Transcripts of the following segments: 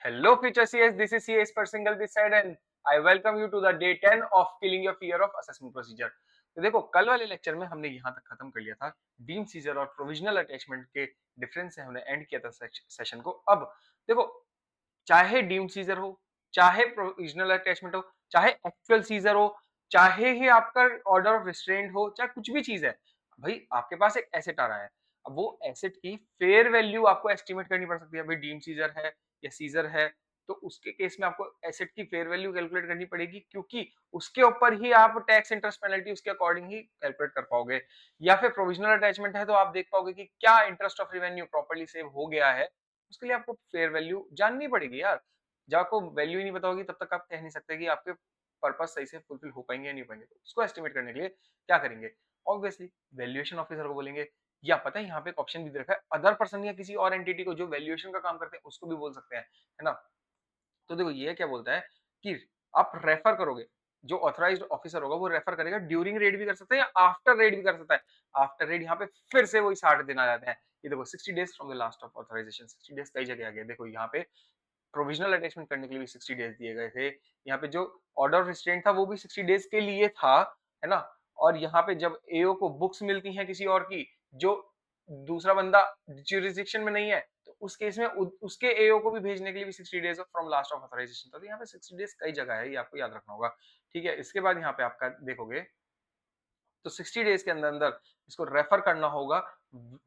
Hello future CS, this is CS Persingal this side and I welcome you to the day 10 of killing your fear of assessment procedure। तो देखो कल वाले lecture में हमने यहाँ तक खत्म कर लिया था डीम सीजर और प्रोविजनल अटैचमेंट के डिफरेंस से हमने एंड किया था सेशन को। अब देखो चाहे डीम सीजर हो, चाहे प्रोविजनल अटैचमेंट हो, चाहे एक्चुअल सीजर हो, चाहे ही आपका ऑर्डर ऑफ रिस्ट्रेंट हो, चाहे कुछ भी चीज है, भाई आपके पास एक एसेट आ रहा है। अब वो एसेट की फेयर वैल्यू आपको एस्टिमेट करनी पड़ सकती है। भाई डीम सीजर है या सीजर है, तो उसके केस में आपको एसेट की फेयर वैल्यू कैलकुलेट करनी पड़ेगी, क्योंकि उसके ऊपर ही आप टैक्स इंटरेस्ट पेनल्टी उसके अकॉर्डिंग ही कैलकुलेट कर पाओगे। या फिर प्रोविजनल अटैचमेंट है तो आप देख पाओगे कि क्या interest of revenue properly save हो गया है, उसके लिए आपको फेयर वैल्यू जाननी पड़ेगी यार। जब आपको वैल्यू ही नहीं पता होगी तब तक आप कह नहीं सकते कि आपके पर्पस सही से फुलफिल हो पाएंगे या नहीं हो पाएंगे। तो उसको एस्टिमेट करने के लिए क्या करेंगे, ऑब्वियसली वैल्यूएशन ऑफिसर को बोलेंगे, या पता है यहाँ पे एक ऑप्शन भी दे रखा है अदर पर्सन या किसी और एंटिटी को जो वैल्यूएशन का काम करते हैं उसको भी बोल सकते हैं, है ना। तो देखो ये क्या बोलता है कि आप रेफर करोगे, जो ऑथराइज्ड ऑफिसर होगा वो रेफर करेगा, ड्यूरिंग रेड भी कर सकता है या आफ्टर रेड भी कर सकता है। आफ्टर रेड यहाँ पे फिर से वही 60 दिन आ जाते हैं। ये देखो 60 days from the last of authorization, 60 days कई जगह आ गया। देखो यहाँ पे प्रोविजनल अटैचमेंट करने के लिए भी 60 डेज दिए गए थे। यहाँ पे जो ऑर्डर ऑफ रिस्ट्रेंट था वो भी 60 डेज के लिए था, है ना। और यहाँ पे जब एओ को बुक्स मिलती हैं किसी और की, जो दूसरा बंदा ज्यूरिसडिक्शन में नहीं है, तो उस केस में उसके एओ को भी भेजने के लिए भी 60 days from last of authorization था। तो यहाँ पे 60 डेज कई जगह है, ये आपको याद रखना होगा। ठीक है, इसके बाद यहाँ पे आपका देखोगे तो 60 डेज के अंदर अंदर इसको रेफर करना होगा,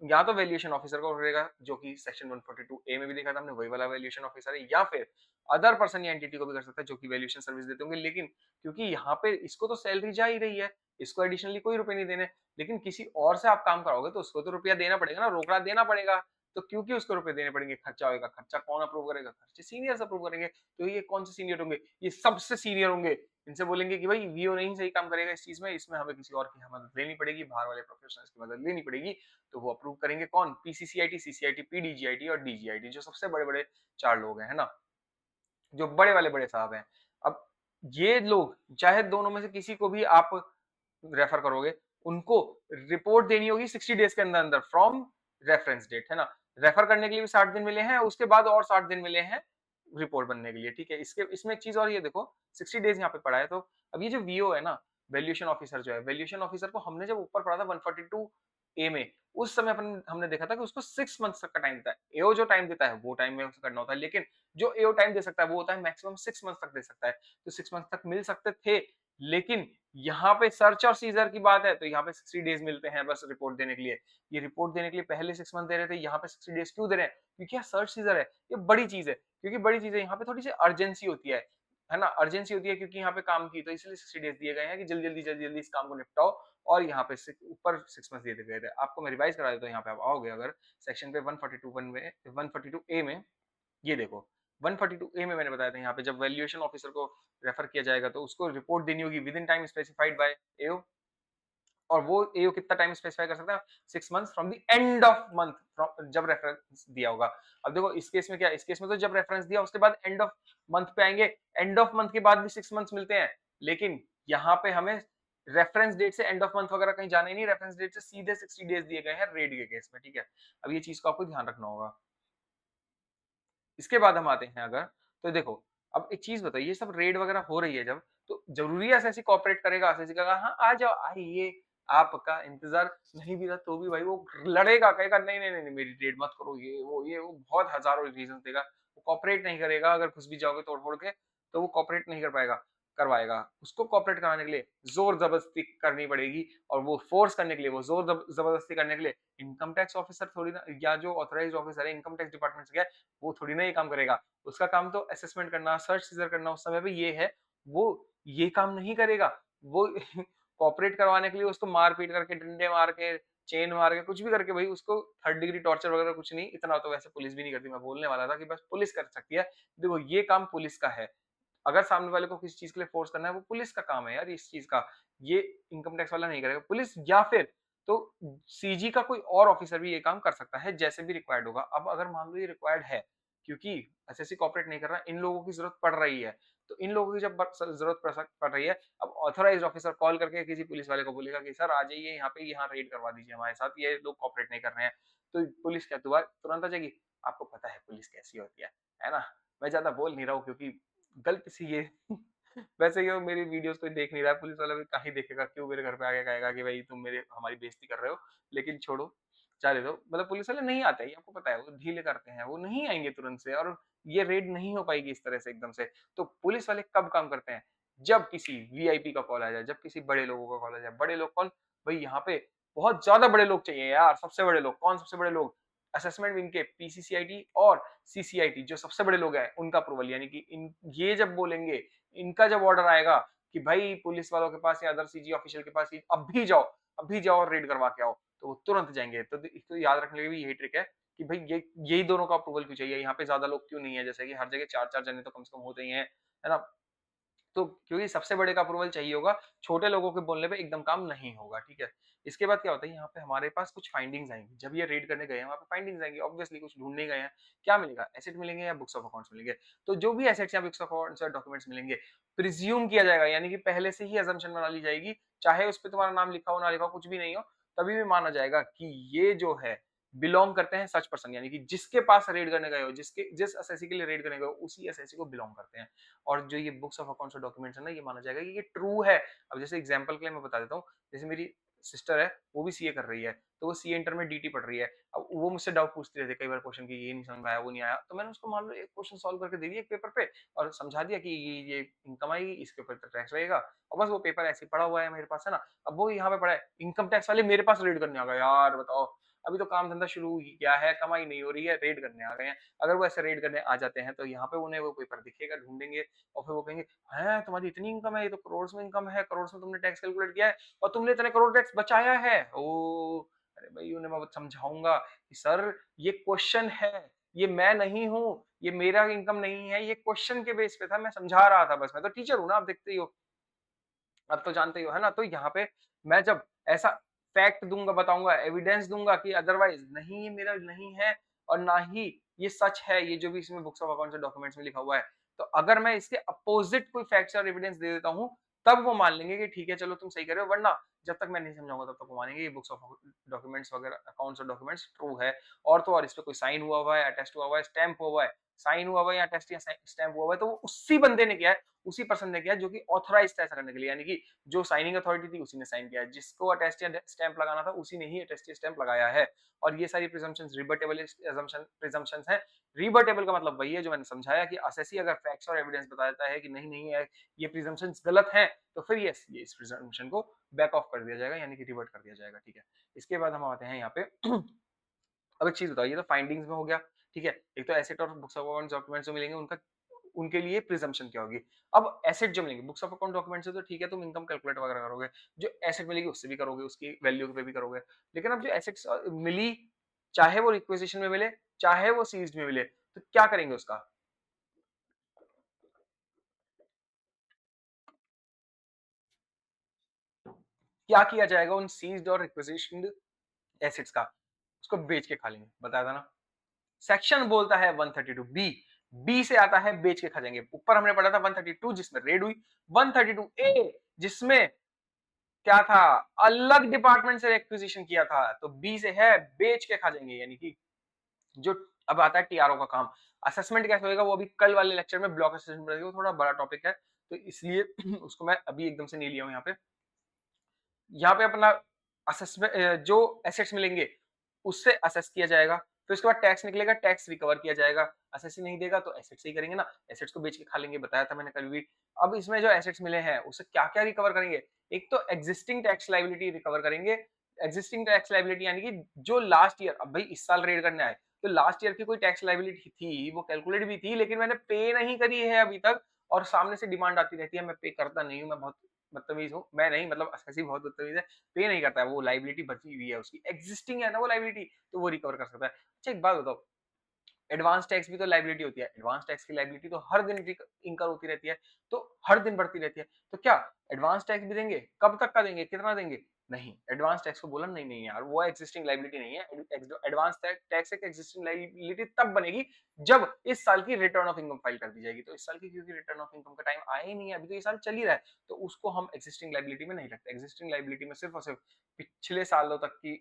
या तो वैल्यूएशन ऑफिसर को करेगा, जो कि सेक्शन 142 ए में भी देखा था हमने, वही वाला वैल्यूएशन ऑफिसर है, या फिर अदर पर्सन या एंटिटी को भी कर सकता है जो कि वैल्यूएशन सर्विस देते होंगे। लेकिन क्योंकि यहाँ पे इसको तो सैलरी जा ही रही है, इसको एडिशनली कोई रुपए नहीं देने, लेकिन किसी और से आप काम कराओगे तो उसको तो रुपया देना पड़ेगा ना, रोकड़ा देना पड़ेगा। तो क्योंकि उसको रुपए देने पड़ेंगे, खर्चा होगा, खर्चा कौन अप्रूव करेगा, खर्चे सीनियर अप्रूव करेंगे। तो ये कौन से सीनियर होंगे, ये सबसे सीनियर होंगे। इनसे बोलेंगे कि भाई वीओ नहीं सही काम करेगा इस चीज में, इसमें हमें किसी और की मदद लेनी पड़ेगी, बाहर वाले प्रोफेशनल्स की मदद लेनी पड़ेगी। तो वो अप्रूव करेंगे कौन, पीसीसीआईटी, सीसीआईटी, पीडीजीआईटी और डीजीआईटी, जो सबसे बड़े बड़े 4 लोग हैं, है ना, जो बड़े वाले बड़े साहब हैं। अब ये लोग चाहे दोनों में से किसी को भी आप रेफर करोगे, उनको रिपोर्ट देनी होगी 60 डेज के अंदर अंदर फ्रॉम रेफरेंस डेट, है ना। रेफर करने के लिए भी 60 दिन मिले हैं, उसके बाद और 60 दिन मिले हैं रिपोर्ट बनने के लिए। ठीक है, इसके इसमें एक चीज और ये देखो 60 डेज यहाँ पे पड़ा है। तो अब ये जो वीओ है ना, वैल्यूएशन ऑफिसर जो है, वैल्यूएशन ऑफिसर को हमने जब ऊपर पढ़ा था 142 ए में, उस समय अपन हमने देखा था कि उसको 6 मंथ्स तक का टाइम देता है। एओ जो टाइम देता है वो टाइम में उसे करना होता है, लेकिन जो एओ टाइम दे सकता है वो होता है मैक्सिमम 6 मंथ्स तक दे सकता है। तो 6 मंथ्स तक मिल सकते थे, लेकिन यहाँ पे सर्च और सीजर की बात है तो यहाँ पे 60 डेज मिलते हैं बस रिपोर्ट देने के लिए। ये रिपोर्ट देने के लिए पहले 6 मंथ दे रहे थे, यहाँ पे 60 डेज क्यों दे रहे हैं, क्योंकि यहाँ सर्च सीजर है, ये बड़ी चीज है। क्योंकि बड़ी चीज है, यहाँ पे थोड़ी सी अर्जेंसी होती है ना, अर्जेंसी होती है क्योंकि यहाँ पे काम की, तो इसलिए 60 डेज दिए गए हैं कि जल्दी जल्दी इस काम को निपटाओ। और यहाँ पे ऊपर 6 मंथ दिए गए थे। आपको मैं रिवाइज करा देता हूँ, यहाँ पे आप आओगे अगर सेक्शन पे 142 में, 142 ए में, ये देखो 142 ए में मैंने बताया था, यहाँ पे जब वैल्यूएशन ऑफिसर को रेफर किया जाएगा तो उसको रिपोर्ट देनी होगी with in time specified by AO. और वो एओ कितना टाइम स्पेसिफाई कर सकता है, 6 months from the end of month, जब रेफरेंस दिया होगा। अब देखो इस केस में क्या, इस केस में तो जब रेफरेंस दिया उसके बाद एंड ऑफ मंथ पे आएंगे, एंड ऑफ मंथ के बाद भी 6 मंथ्स मिलते हैं। लेकिन यहाँ पे हमें रेफरेंस डेट से एंड ऑफ मंथ वगैरह कहीं जाना ही नहीं, रेफरेंस डेट से सीधे 60 डेज दिए गए हैं रेड के केस में। ठीक है, अब ये चीज को आपको ध्यान रखना होगा। इसके बाद हम आते हैं अगर, तो देखो अब एक चीज बताइए, ये सब रेड वगैरह हो रही है जब, तो जरूरी है एसएससी कोऑपरेट करेगा, एसएससी कहेगा हाँ आ जाओ आइए, आपका इंतजार नहीं भी रहा तो भी भाई वो लड़ेगा, कहेगा नहीं नहीं नहीं नहीं, मेरी रेड मत करो, ये वो बहुत हजारों रीजन देगा। वो कोऑपरेट नहीं करेगा, अगर घुस भी जाओगे तोड़ फोड़ के तो वो कोऑपरेट नहीं कर पाएगा, करवाएगा। उसको कोऑपरेट कराने के लिए जोर जबरदस्ती करनी पड़ेगी, और वो फोर्स करने के लिए, वो जोर जबरदस्ती करने के लिए इनकम टैक्स ऑफिसर थोड़ी ना, या जो ऑथराइज्ड ऑफिसर है इनकम टैक्स डिपार्टमेंट से गया है, वो थोड़ी ना ये काम करेगा। उसका काम तो असेसमेंट करना, सर्च सीजर करना उस समय पे ये है, वो ये काम नहीं करेगा। वो कोऑपरेट करवाने के लिए उसको मार पीट करके, डंडे मार के, चेन मार के, कुछ भी करके, भाई उसको थर्ड डिग्री टॉर्चर वगैरह कुछ नहीं, इतना तो वैसे पुलिस भी नहीं करती। मैं बोलने वाला था कि बस पुलिस कर सकती है। देखो ये काम पुलिस का है, अगर सामने वाले को किसी चीज के लिए फोर्स करना है वो पुलिस का काम है यार, इस चीज का ये इनकम टैक्स वाला नहीं करेगा, पुलिस या फिर तो सीजी का कोई और ऑफिसर भी ये काम कर सकता है, जैसे भी रिक्वायर्ड होगा। अब अगर मान लो ये रिक्वायर्ड है, क्योंकि एसएससी कोऑपरेट नहीं कर रहा, इन लोगों की जरूरत पड़ रही है, तो इन लोगों की जब जरूरत पड़ रही है, अब ऑथराइज्ड ऑफिसर कॉल करके किसी पुलिस वाले को बोलेगा कि सर आ जाइए यहाँ पे, यहाँ रेड करवा दीजिए हमारे साथ, ये लोग कोऑपरेट नहीं कर रहे हैं। तो पुलिस क्या तुरंत आ जाएगी? आपको पता है पुलिस कैसी होती है ना। मैं ज्यादा बोल नहीं रहा हूँ क्योंकि गलत सी ये वैसे ये मेरी वीडियोस कोई देख नहीं रहा है, पुलिस वाला भी कहाँ ही देखेगा, क्यों मेरे घर पे आके कहेगा कि भाई तुम मेरे हमारी बेइज्जती कर रहे हो। लेकिन छोड़ो, जाने दो। मतलब पुलिस वाले नहीं आते, ये आपको पता है, वो ढीले करते हैं, वो नहीं आएंगे तुरंत से, और ये रेड नहीं हो पाएगी इस तरह से एकदम से। तो पुलिस वाले कब काम करते हैं? जब किसी वीआईपी का कॉल आ जाए, जब किसी बड़े लोगों का कॉल आ जाए। बड़े लोग कौन? भाई यहाँ पे बहुत ज्यादा बड़े लोग चाहिए यार, सबसे बड़े लोग। कौन सबसे बड़े लोग? असेसमेंट विंग के पीसीसीआईटी और सीसीआईटी, जो सबसे बड़े लोग हैं, उनका अप्रूवल। यानी कि इन ये जब बोलेंगे, इनका जब ऑर्डर आएगा कि भाई पुलिस वालों के पास या अदर सीजी ऑफिशियल के पास अभी जाओ और रेड करवा के आओ, तो वो तुरंत जाएंगे। तो याद रखने के लिए भी यही ट्रिक है कि भाई ये यही दोनों का अप्रूवल क्यों चाहिए, यहाँ पे ज्यादा लोग क्यों नहीं है, जैसे कि हर जगह 4-4 जने तो कम से कम होते ही हैं, है ना? तो क्योंकि सबसे बड़े का अप्रूवल चाहिए होगा, छोटे लोगों के बोलने पे एकदम काम नहीं होगा, ठीक है? इसके बाद क्या होता है, यहाँ पे हमारे पास कुछ फाइंडिंग्स आएँगी। जब ये रेड करने गए हैं, वहाँ पे फाइंडिंग्स आएँगी, ऑब्वियसली कुछ ढूँढने गए हैं। क्या मिलेगा? एसेट मिलेंगे या बुक्स ऑफ अकाउंट्स मिलेंगे। तो जो भी एसेट्स या बुक्स ऑफ अकाउंट्स या डॉक्यूमेंट्स मिलेंगे, प्रिज्यूम किया जाएगा, यानी कि पहले से ही असम्पशन बना ली जाएगी, चाहे उसपे तुम्हारा नाम लिखा हो, ना लिखा हो, कुछ भी नहीं हो, तभी भी माना जाएगा कि ये जो है बिलॉन्ग करते हैं सच पर्सन, यानी कि जिसके पास रेड करने गए हो, जिस एसएससी के लिए रेड करने गए हो, उसी एसएससी को बिलॉन्ग करते हैं। और जो ये बुक्स ऑफ अकाउंट्स और डॉक्यूमेंट्स है ना, ये माना जाएगा कि ये ट्रू है। अब जैसे एग्जांपल के लिए मैं बता देता हूँ, जैसे मेरी सिस्टर है, वो भी सीए कर रही है, तो वो सीए इंटर में डीटी पढ़ रही है। अब वो मुझसे डाउट पूछती रहती है कई बार क्वेश्चन की, ये नहीं समझ में आया, वो नहीं आया, तो मैंने उसको मान लो एक क्वेश्चन सॉल्व करके दे दिया एक पेपर पे, और समझा दिया कि ये इनकम आएगी, इसके ऊपर टैक्स लगेगा, और बस वो पेपर ऐसे ही पड़ा हुआ है मेरे पास, है ना? अब वो यहाँ पे पड़ा है, इनकम टैक्स वाले मेरे पास रेड करने आ गए, यार बताओ। अभी तो काम धंधा शुरू ही किया है, कमाई नहीं हो रही है, रेड करने आ गए हैं। अगर वो ऐसे रेड करने आ जाते हैं, तो यहाँ पे उन्हें वो पेपर दिखेगा, ढूंढेंगे, और फिर वो कहेंगे, हैं तुम्हारी इतनी इनकम है, ये तो करोड़ में इनकम है, करोड़ में तुमने टैक्स कैलकुलेट किया है और तुमने इतने करोड़ टैक्स बचाया है। ओ, अरे भाई उन्हें मैं समझाऊंगा कि सर ये क्वेश्चन है, ये मैं नहीं हूँ, ये मेरा इनकम नहीं है, ये क्वेश्चन के बेस पे था, मैं समझा रहा था बस, मैं तो टीचर हूँ ना, आप देखते ही हो, अब तो जानते ही हो, है ना? तो यहाँ पे मैं जब ऐसा फैक्ट दूंगा, बताऊंगा, एविडेंस दूंगा कि अदरवाइज नहीं, ये मेरा नहीं है और ना ही ये सच है, ये जो भी इसमें बुक्स ऑफ अकाउंट्स और डॉक्यूमेंट्स में लिखा हुआ है, तो अगर मैं इसके अपोजिट कोई फैक्ट्स और एविडेंस दे देता हूँ, तब वो मान लेंगे कि ठीक है चलो तुम सही कर रहे हो, वरना जब तक मैं नहीं समझाऊंगा तब तक वो मानेंगे ये बुक्स ऑफ डॉक्यूमेंट्स वगैरह, अकाउंट्स और डॉक्यूमेंट्स ट्रू है। और तो और इस पे कोई साइन हुआ है, अटेस्ट हुआ है, स्टैंप हुआ है, साइन हुआ है या अटेस्ट या स्टैंप हुआ है, तो वो उसी बंदे ने किया है, उसी पर्सन ने किया है जो कि ऑथराइज्ड है ऐसा करने के लिए, यानी कि जो साइनिंग अथॉरिटी थी उसी ने साइन किया है, जिसको अटेस्ट या स्टैंप लगाना था उसी ने ही अटेस्ट या स्टैंप लगाया है। और ये सारी प्रिजम्पशंस रिबटेबल प्रिजम्पशंस हैं। रिबटेबल का मतलब वही है जो मैंने समझाया कि असेसी अगर फैक्ट्स और एविडेंस बता देता है कि नहीं नहीं है, ये प्रिजम्पशंस गलत हैं, तो फिर यस, ये इस प्रिजम्पशन को बैक ऑफ कर दिया जाएगा, यानी कि रिवर्ट कर दिया जाएगा, ठीक है? इसके बाद हम आते हैं यहाँ पे अब एक चीज बताइए, तो फाइंडिंग्स में हो गया, ठीक है? एक तो एसेट और बुक्स ऑफ अकाउंट डॉक्यूमेंट्स जो मिलेंगे उनका, उनके लिए प्रिजम्पशन क्या होगी। अब एसेट जो मिलेंगे बुक्स ऑफ अकाउंट डॉक्यूमेंट से, तो ठीक है तुम इनकम कैलकुलेट वगैरह करोगे, जो एसेट मिलेगी उससे भी करोगे, उसकी वैल्यू पे भी करोगे। लेकिन अब जो एसेट्स मिली, चाहे वो रिक्विजिशन में मिले, चाहे वो सीज्ड में मिले, तो क्या करेंगे उसका? क्या किया जाएगा उन सीज्ड और रिक्विजिशन्ड एसेट्स का? उसको बेच के खा लेंगे, बताया था ना। सेक्शन बोलता है 132 बी, बी से आता है बेच के खा जाएंगे। ऊपर हमने पढ़ा था 132 जिसमें रेड हुई, 132 ए जिसमें क्या था, अलग डिपार्टमेंट से एक्विजिशन किया था, तो बी से है बेच के खा जाएंगे, यानी कि जो अब आता है टीआरओ का काम। असेसमेंट कैसे होगा वो अभी कल वाले लेक्चर में ब्लॉक असेसमेंट रहेगा, वो थोड़ा बड़ा टॉपिक है, तो इसलिए उसको मैं अभी एकदम से नहीं लिया हूं यहाँ पे। यहाँ पे अपना असेसमेंट, जो एसेट्स मिलेंगे उससे असेस किया जाएगा, फिर उसके बाद टैक्स निकलेगा, टैक्स रिकवर किया जाएगा। असेस ही नहीं देगा तो एसेट्स ही करेंगे ना, एसेट्स को बेच के खा लेंगे, बताया था मैंने कल भी। अब इसमें जो एसेट्स मिले हैं उससे क्या क्या रिकवर करेंगे? एक तो एग्जिस्टिंग टैक्स लाइबिलिटी रिकवर करेंगे। एग्जिस्टिंग टैक्स लाइबिलिटी यानी कि जो लास्ट ईयर, अब भाई इस साल रेड करने आए, तो लास्ट ईयर की कोई टैक्स लाइबिलिटी थी, वो कैलकुलेट भी थी, लेकिन मैंने पे नहीं करी है अभी तक, और सामने से डिमांड आती रहती है, मैं पे करता नहीं हूँ, मैं बहुत बदतमीज हूँ, मैं नहीं मतलब असेसी बहुत बदतमीज है, पे नहीं करता है, वो लाइबिलिटी बची हुई है, उसकी एग्जिस्टिंग है ना वो लाइबिलिटी, तो वो रिकवर कर सकता है। अच्छा एक बात बताओ, एडवांस टैक्स भी तो लाइबिलिटी होती है, एडवांस टैक्स की लाइबिलिटी तो हर दिन इंकर होती रहती है, तो हर दिन बढ़ती रहती है, तो क्या एडवांस टैक्स भी देंगे? कब तक का देंगे, कितना देंगे? नहीं, एडवांस टैक्स को बोला नहीं नहीं यार, वो एक्जिस्टिंग लाइबिलिटी नहीं है। एडवांस टैक्स एक एक्जिस्टिंग लाइबिलिटी तब बनेगी जब इस साल की रिटर्न ऑफ इनकम फाइल कर दी जाएगी, तो इस साल की क्योंकि रिटर्न ऑफ इनकम का टाइम आया ही नहीं है, अभी तो ये साल चल ही रहा है, तो उसको हम एक्जिस्टिंग लाइबिलिटी में नहीं रखते। एक्जिस्टिंग लाइबिलिटी में सिर्फ और सिर्फ पिछले सालों तक की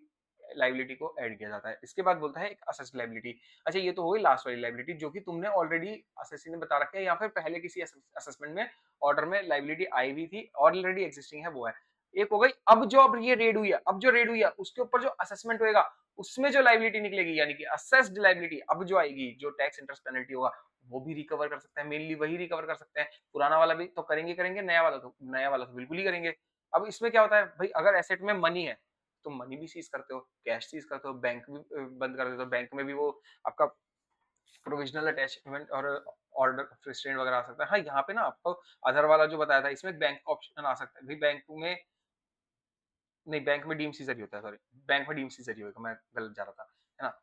लाइबिलिटी को ऐड किया जाता है। इसके बाद बोलता है एक असेस्ड लाइबिलिटी। अच्छा, ये तो हो गई लास्ट वाली लाइबिलिटी जो कि तुमने ऑलरेडी असेसी ने बता रखा है या फिर पहले किसी असेसमेंट में ऑर्डर में लाइबिलिटी आई हुई थी, ऑलरेडी एग्जिस्टिंग है, वो है। एक हो गई, अब ये रेड हुई है, अब जो रेड हुई है उसके ऊपर जो असेसमेंट होएगा उसमें जो लाइबिलिटी निकलेगी यानी कि असेस्ड लाइबिलिटी अब जो आएगी, जो टैक्स इंटरेस्ट पेनल्टी होगा वो भी रिकवर कर सकते हैं, मेनली वही रिकवर कर सकते हैं। पुराना वाला भी तो करेंगे, नया वाला तो बिल्कुल ही करेंगे। अब इसमें क्या होता है भाई, अगर एसेट में मनी है तो मनी भी सीज करते हो, कैश सीज करते हो, बैंक भी बंद कर देते हो, बैंक में भी वो आपका प्रोविजनल अटैचमेंट और ऑर्डर रिस्ट्रेंट वगैरह आ सकता है। हाँ, यहाँ पे ना आपको अदर वाला जो बताया था इसमें बैंक का ऑप्शन आ सकता है भाई, बैंक में नहीं, बैंक में डीम सीजर ही होता है, सॉरी, बैंक में डीम सीजर ही होगा, मैं गलत जा रहा था, है ना।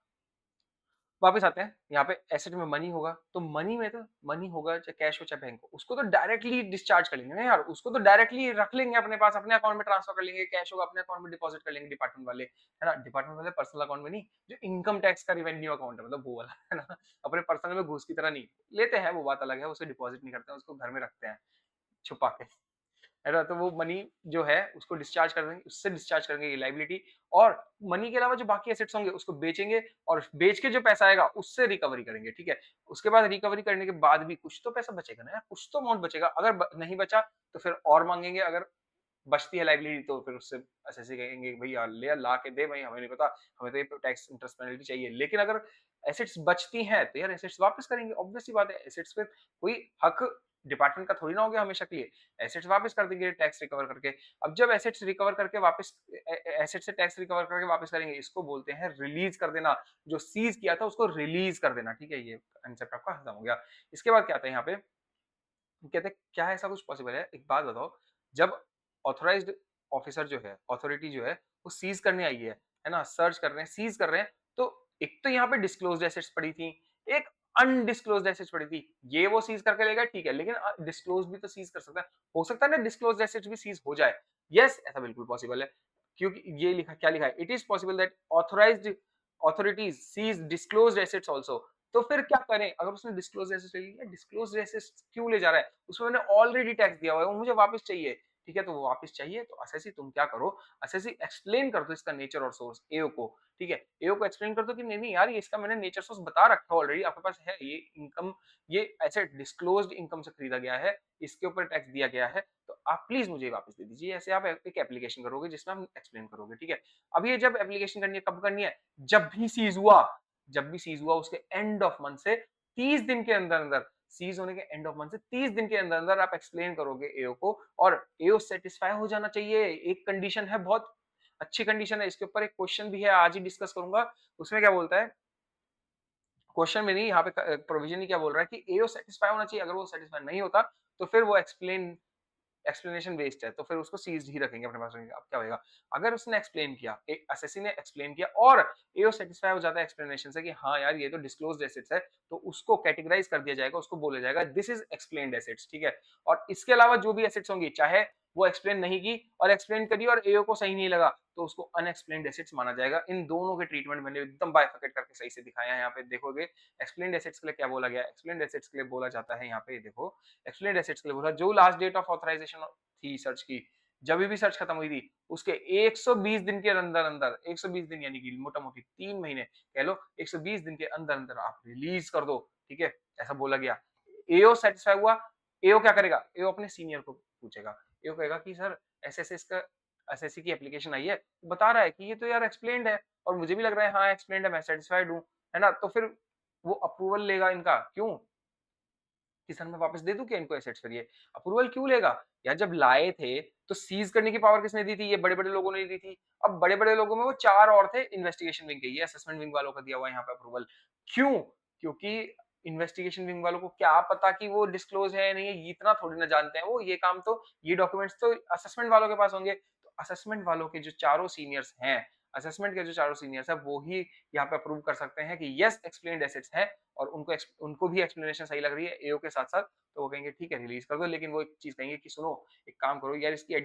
वापस आते हैं यहाँ पे, एसेट में मनी होगा तो मनी में तो मनी होगा, चाहे कैश हो चाहे बैंक हो, उसको तो डायरेक्टली डिस्चार्ज कर लेंगे ना यार, उसको तो डायरेक्टली रख लेंगे अपने पास, अपने अकाउंट में ट्रांसफर कर लेंगे, कैश होगा अपने अकाउंट में डिपॉजिट कर लेंगे डिपार्टमेंट वाले, है ना। डिपार्टमेंट वाले पर्सनल अकाउंट में नहीं, जो इनकम टैक्स का रिवेन्यू अकाउंट है, मतलब वो वाला, है ना। अपने पर्सनल में घूस की तरह नहीं लेते हैं, वो बात अलग है, उसे डिपॉजिट नहीं करते हैं, उसको घर में रखते हैं छुपा के, है ना। तो वो मनी जो है उसको डिस्चार्ज कर देंगे, उससे डिस्चार्ज करेंगे ये लाइबिलिटी, और मनी के अलावा जो बाकी एसेट्स होंगे उसको बेचेंगे, और बेच के जो पैसा आएगा उससे रिकवरी करेंगे, ठीक है। उसके बाद रिकवरी करने के बाद भी कुछ तो पैसा बचेगा ना यार, कुछ तो अमाउंट बचेगा, अगर नहीं बचा तो फिर और मांगेंगे, अगर बचती है लाइबिलिटी तो फिर उससे एसएससी कहेंगे भाई यार ले ला के दे भाई, हमें नहीं पता, हमें तो ये टैक्स इंटरेस्ट पेनल्टी चाहिए। लेकिन अगर एसेट्स बचती हैं तो यार एसेट्स वापस करेंगे, ऑब्वियस सी बात है, एसेट्स पे कोई हक डिपार्टमेंट का थोड़ी ना हो गया हमेशा के लिए, एसेट्स वापस कर देंगे टैक्स रिकवर करके। अब जब एसेट्स रिकवर करके वापस एसेट से टैक्स रिकवर करके वापस करेंगे, इसको बोलते हैं रिलीज कर देना, जो सीज किया था उसको रिलीज कर देना, ठीक है। ये कंसेप्ट आपका खत्म हो गया। इसके बाद क्या आता है यहाँ पे, कहते हैं क्या ऐसा कुछ पॉसिबल है, एक बात बताओ, जब ऑथराइज्ड ऑफिसर जो है, अथॉरिटी जो है, वो सीज करने आई है ना, सर्च कर रहे हैं, सीज कर रहे हैं, तो एक तो यहाँ पे डिस्क्लोज्ड एसेट्स पड़ी थी, एक अनडिस्क्लोज्ड एसेट्स पड़ी थी, ये वो सीज करके लेगा, ठीक है, लेकिन डिस्क्लोज भी तो सीज कर सकता है, हो सकता है ना डिस्क्लोज्ड एसेट्स भी सीज हो जाए। यस, ऐसा बिल्कुल पॉसिबल है, क्योंकि ये लिखा, क्या लिखा है, it is possible that authorized authorities seize disclosed assets also. तो फिर क्या करें, अगर उसने डिस्क्लोज एसेट्स ले लिया, डिस्क्लोज एसेट्स क्यों ले जा रहा है, उसमें मैंने ऑलरेडी टैक्स दिया हुआ है, वो मुझे वापस चाहिए, ठीक है। तो वो वापस चाहिए तो असेसी तुम क्या करो, असेसी एक्सप्लेन कर दो इसका नेचर और सोर्स एओ को, ठीक है। एओ को एक्सप्लेन कर दो कि नहीं नहीं यार, ये इसका मैंने नेचर सोर्स बता रखा है ऑलरेडी, आपके पास है ये इनकम, ये एसेट डिस्क्लोज्ड इनकम से खरीदा गया है, इसके ऊपर टैक्स दिया गया है, तो आप प्लीज मुझे वापस दे दीजिए। ऐसे आप एक एप्लीकेशन करोगे जिसमें आप एक्सप्लेन करोगे, ठीक है। अब ये जब एप्लीकेशन करनी है, कब करनी है, जब भी सीज हुआ, जब भी सीज हुआ उसके एंड ऑफ मंथ से 30 दिन के अंदर अंदर, सीज होने के एंड ऑफ मंथ से 30 दिन के अंदर अंदर आप एक्सप्लेन करोगे एओ को, और एओ सेटिस्फाई हो जाना चाहिए। एक कंडीशन है, बहुत अच्छी कंडीशन है, इसके ऊपर एक क्वेश्चन भी है, आज ही डिस्कस करूंगा। उसमें क्या बोलता है, क्वेश्चन में नहीं, यहाँ पे प्रोविजन ही क्या बोल रहा है कि एओ सेटिस्फाई होना चाहिए, अगर वो सेटिस्फाई नहीं होता तो फिर वो एक्सप्लेनेशन वेस्ट है, तो फिर उसको सीज्ड ही रखेंगे अपने पास रखेंगे। अब क्या होएगा, अगर उसने एक्सप्लेन किया, एक असेसी ने एक्सप्लेन किया और एओ सेटिस्फाई हो जाता है एक्सप्लेनेशन से कि हाँ यार ये तो डिस्क्लोज्ड एसेट्स है, तो उसको कैटेगराइज कर दिया जाएगा, उसको बोला जाएगा दिस इज एक्सप्लेन्ड एसेट्स, ठीक है। और इसके अलावा जो भी एसेट्स होंगी, चाहे वो एक्सप्लेन नहीं की और एक्सप्लेन करी और एओ को सही नहीं लगा, तो उसको अनएक्सप्लेन्ड एसेट्स माना जाएगा। इन दोनों के ट्रीटमेंट मैंने एकदम बाइफरकेट करके सही से दिखाया है, यहाँ पे देखोगे एक्सप्लेन्ड एसेट्स के लिए क्या बोला गया, एक्सप्लेन्ड एसेट्स के लिए बोला जाता है, यहाँ पे देखो, एक्सप्लेन्ड एसेट्स के लिए बोला जो लास्ट डेट ऑफ ऑथराइजेशन थी सर्च की, जब भी सर्च खत्म हुई थी उसके 120 दिन के अंदर अंदर, 120 दिन यानी कि मोटा मोटी 3 महीने कह लो, 120 दिन के अंदर अंदर आप रिलीज कर दो, ठीक है, ऐसा बोला गया। एओ सेटिस्फाई हुआ, एओ क्या करेगा, एओ अपने सीनियर को पूछेगा, एओ कहेगा कि सर एसएसएस का एसएससी की एप्लीकेशन आई है, बता रहा है कि ये तो यार एक्सप्लेन्ड है और मुझे भी लग रहा है हाँ एक्सप्लेन्ड है, मैं सेटिस्फाइड हूँ, है ना। तो फिर वो अप्रूवल लेगा इनका, क्यों कि सर मैं वापस दे दूं क्या इनको एसेट्स, फिर ये अप्रूवल क्यों लेगा यार, जब लाए थे तो सीज करने की पावर किसने दी थी, ये बड़े बड़े लोगों ने दी थी। अब बड़े बड़े लोगों में वो 4 और थे, इन्वेस्टिगेशन विंग के, ये असेसमेंट विंग वालों का दिया हुआ है यहाँ पे अप्रूवल, क्यों, क्योंकि इन्वेस्टिगेशन विंग वालों को क्या पता कि वो डिस्क्लोज है या नहीं है, ये इतना थोड़ी ना जानते हैं वो, ये काम तो, ये डॉक्यूमेंट्स तो असेसमेंट वालों के पास होंगे। तो असेसमेंट वालों के जो चारों सीनियर्स हैं, असेसमेंट के जो चारों सीनियर्स है वो ही यहाँ पे अप्रूव कर सकते हैं कि यस एक्सप्लेन्ड एसेट्स है, और उनको भी एक्सप्लेनेशन सही लग रही है एओ के साथ साथ, तो वो कहेंगे ठीक है रिलीज कर दो। लेकिन वो एक चीज कहेंगे कि सुनो एक काम करो यार, इसकी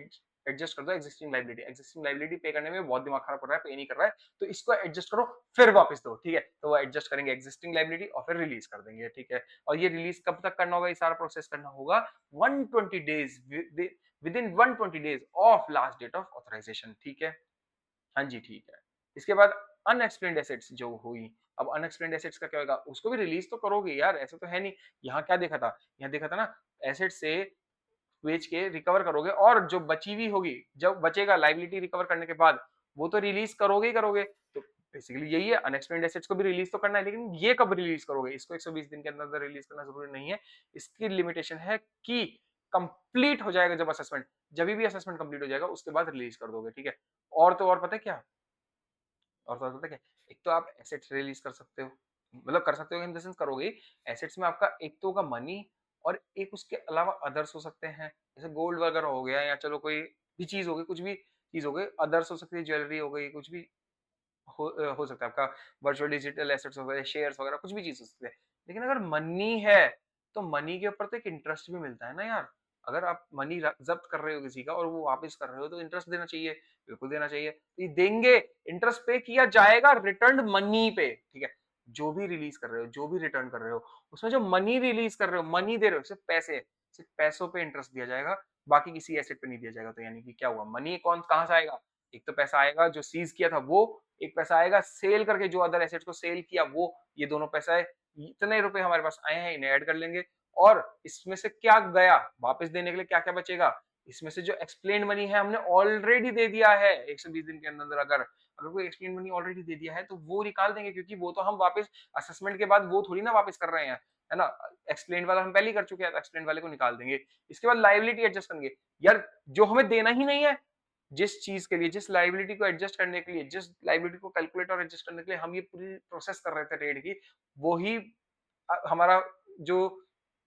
एडजस्ट कर दो एग्जिस्टिंग लाइबिलिटी, एक्जिस्टिंग लाइबिलिटी पे करने में बहुत दिमाग खराब कर रहा है, पे नहीं कर रहा है, तो इसको एडजस्ट करो फिर वापस दो, ठीक है। तो वो एडजस्ट करेंगे एक्जिस्टिंग लाइबिलिटी और फिर रिलीज कर देंगे, ठीक है। और ये रिलीज कब तक करना होगा, ये सारा प्रोसेस करना होगा 120 days, within 120 days of last date of authorization, ठीक है। हाँ जी ठीक है। इसके बाद अनएक्सप्लेन्ड एसेट्स जो हुई, अब अनएक्सप्लेन्ड एसेट्स का क्या होगा, उसको भी रिलीज तो करोगे यार, ऐसा तो है नहीं। यहाँ क्या देखा था, यहाँ देखा था ना, एसेट से बेच के रिकवर करोगे और जो बची हुई होगी, जब बचेगा लायबिलिटी रिकवर करने के बाद, वो तो रिलीज करोगे ही करोगे। तो बेसिकली यही है, अनएक्सप्लेन्ड एसेट्स को भी रिलीज तो करना है, लेकिन ये कब रिलीज करोगे, इसको 120 दिन के अंदर रिलीज करना जरूरी नहीं है। इसकी लिमिटेशन है कि कंप्लीट हो जाएगा जब असेसमेंट, जब भी असेसमेंट कंप्लीट हो जाएगा उसके बाद रिलीज कर दोगे, ठीक है। और तो और पता है क्या, और तो और पता है क्या, एक तो आप एसेट्स रिलीज कर सकते हो, मतलब कर सकते हो इन द सेंस करोगे। एसेट्स में आपका एक तो होगा मनी, और एक उसके अलावा अदर्स हो सकते हैं, जैसे गोल्ड वगैरह हो गया, या चलो कोई भी चीज हो गई, कुछ भी चीज हो गई, अदर्स हो सकती है, ज्वेलरी हो गई, कुछ भी हो सकता है आपका, वर्चुअल डिजिटल एसेट्स हो गए, शेयर्स वगैरह, कुछ भी चीज हो सकती है। लेकिन अगर मनी है, तो मनी के ऊपर तो एक इंटरेस्ट भी मिलता है ना यार। अगर आप मनी जब्त कर रहे हो किसी का और वो वापस कर रहे हो, तो इंटरेस्ट देना चाहिए, बिल्कुल देना चाहिए, तो ये देंगे। इंटरेस्ट पे किया जाएगा रिटर्न मनी पे, ठीक है। जो भी रिलीज कर रहे हो, जो भी रिटर्न कर रहे हो, उसमें जो मनी रिलीज कर रहे हो, मनी दे रहे हो, सिर्फ पैसे, सिर्फ पैसों पे इंटरेस्ट दिया जाएगा, बाकी किसी एसेट पे नहीं दिया जाएगा। तो यानी कि क्या हुआ, मनी कौन कहां से आएगा, एक तो पैसा आएगा जो सीज किया था वो, एक पैसा आएगा सेल करके जो अदर एसेट्स को सेल किया वो, ये दोनों पैसा है। इतने रुपए हमारे पास आए हैं, इन्हें ऐड कर लेंगे, और इसमें से क्या गया वापस देने के लिए, क्या क्या बचेगा, इसमें से जो एक्सप्लेन मनी है हमने ऑलरेडी दे दिया है 120 दिन के अंदर, अगर अगर कोई एक्सप्लेन मनी ऑलरेडी दे दिया है तो वो निकाल देंगे, क्योंकि वो तो हम वापस असेसमेंट के बाद वो थोड़ी ना वापस कर रहे हैं, है ना। एक्सप्लेन वाला हम पहले ही कर चुके हैं, तो एक्सप्लेन वाले को निकाल देंगे। इसके बाद लाइबिलिटी एडजस्ट करेंगे, यार जो हमें देना ही नहीं है, जिस चीज के लिए, जिस लाइबिलिटी को एडजस्ट करने के लिए, जिस लाइबिलिटी को कैलकुलेट और एडजस्ट करने के लिए हम ये पूरी प्रोसेस कर रहे थे ट्रेड की, वो ही हमारा जो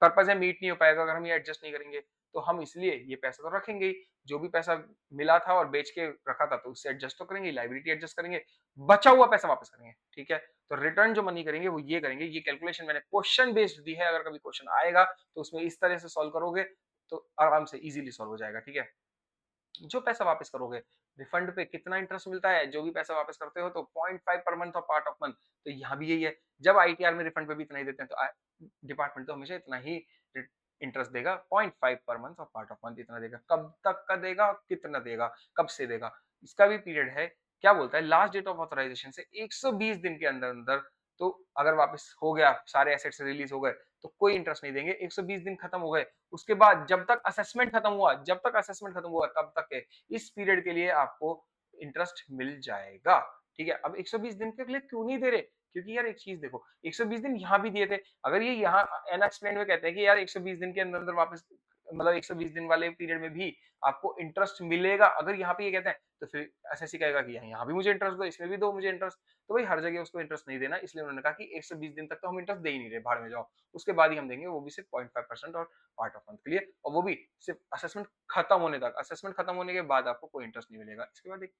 पर्पज है मीट नहीं हो पाएगा अगर हम ये एडजस्ट नहीं करेंगे। तो हम इसलिए ये पैसा तो रखेंगे ही, जो भी पैसा मिला था और बेच के रखा था तो उससे एडजस्ट तो करेंगे, लाइबिलिटी एडजस्ट करेंगे, बचा हुआ पैसा वापस करेंगे, ठीक है। तो रिटर्न जो मनी करेंगे वो ये करेंगे, ये कैलकुलेशन मैंने क्वेश्चन बेस्ड दी है, अगर कभी क्वेश्चन आएगा तो उसमें इस तरह से सॉल्व करोगे तो आराम से इजीली सॉल्व हो जाएगा, ठीक है। जो पैसा वापस करोगे, रिफंड पे कितना इंटरेस्ट मिलता है, जो भी पैसा वापस करते हो तो 0.5 पर मंथ और पार्ट ऑफ मंथ, तो यहाँ भी यही है। जब आईटीआर में रिफंड पे भी इतना ही देते हैं, तो डिपार्टमेंट तो हमेशा इतना ही इंटरेस्ट देगा, 0.5 पर मंथ और पार्ट ऑफ मंथ इतना देगा। कब तक का देगा, कितना देगा, कब से देगा, इसका भी पीरियड है। क्या बोलता है, लास्ट डेट ऑफ ऑथराइजेशन से 120 दिन के अंदर अंदर, तो अगर वापस हो गया, सारे एसेट्स रिलीज हो गए, तो कोई इंटरेस्ट नहीं देंगे। 120 दिन खत्म हो गए, उसके बाद जब तक असेसमेंट खत्म हुआ, जब तक असेसमेंट खत्म हुआ तब तक के इस पीरियड के लिए आपको इंटरेस्ट मिल जाएगा, ठीक है। अब 120 दिन के लिए क्यों नहीं दे रहे, क्योंकि यार एक चीज देखो, 120 दिन यहाँ भी दिए थे, अगर ये यहाँ अनएक्सप्लेन्ड में कहते हैं कि यार 120 दिन के अंदर अंदर वापस, मतलब 120 दिन वाले पीरियड में भी आपको इंटरेस्ट मिलेगा, अगर यहाँ पे ये कहते हैं, तो फिर एसएससी कहेगा कि यहाँ भी मुझे इंटरेस्ट दो, इसमें भी दो मुझे इंटरेस्ट। तो भाई हर जगह उसको इंटरेस्ट नहीं देना, इसलिए उन्होंने कहा कि 120 दिन तक तो हम इंटरेस्ट दे ही नहीं रहे, भाड़ में जाओ, उसके बाद ही हम देंगे, वो भी सिर्फ 0.5% और पार्ट ऑफ मंथ के लिए, और वो भी सिर्फ असेसमेंट खत्म होने तक। असेसमेंट खत्म होने के बाद आपको कोई इंटरेस्ट नहीं मिलेगा। इसके बाद एक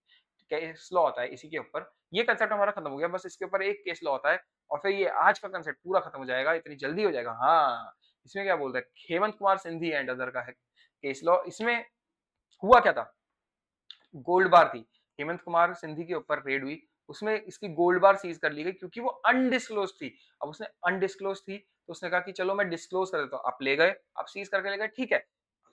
केस लॉ होता है इसी के ऊपर, ये कंसेप्ट हमारा खत्म हो गया, बस इसके ऊपर एक केस लॉ होता है, और फिर ये आज का कंसेप्ट पूरा खत्म हो जाएगा, इतनी जल्दी हो जाएगा। हाँ, इसमें क्या बोलता है, हेमंत कुमार सिंधी एंड अदर का है केस लॉ। इसमें हुआ क्या था, गोल्ड बार थी, हेमंत कुमार सिंधी के ऊपर रेड हुई, उसमें इसकी गोल्ड बार सीज कर ली गई, क्योंकि वो अनडिस्क्लोज थी। अब उसने अनडिस्क्लोज थी, तो उसने कहा कि चलो मैं डिस्क्लोज कर देता हूँ, आप ले गए, आप सीज करके ले गए, ठीक है।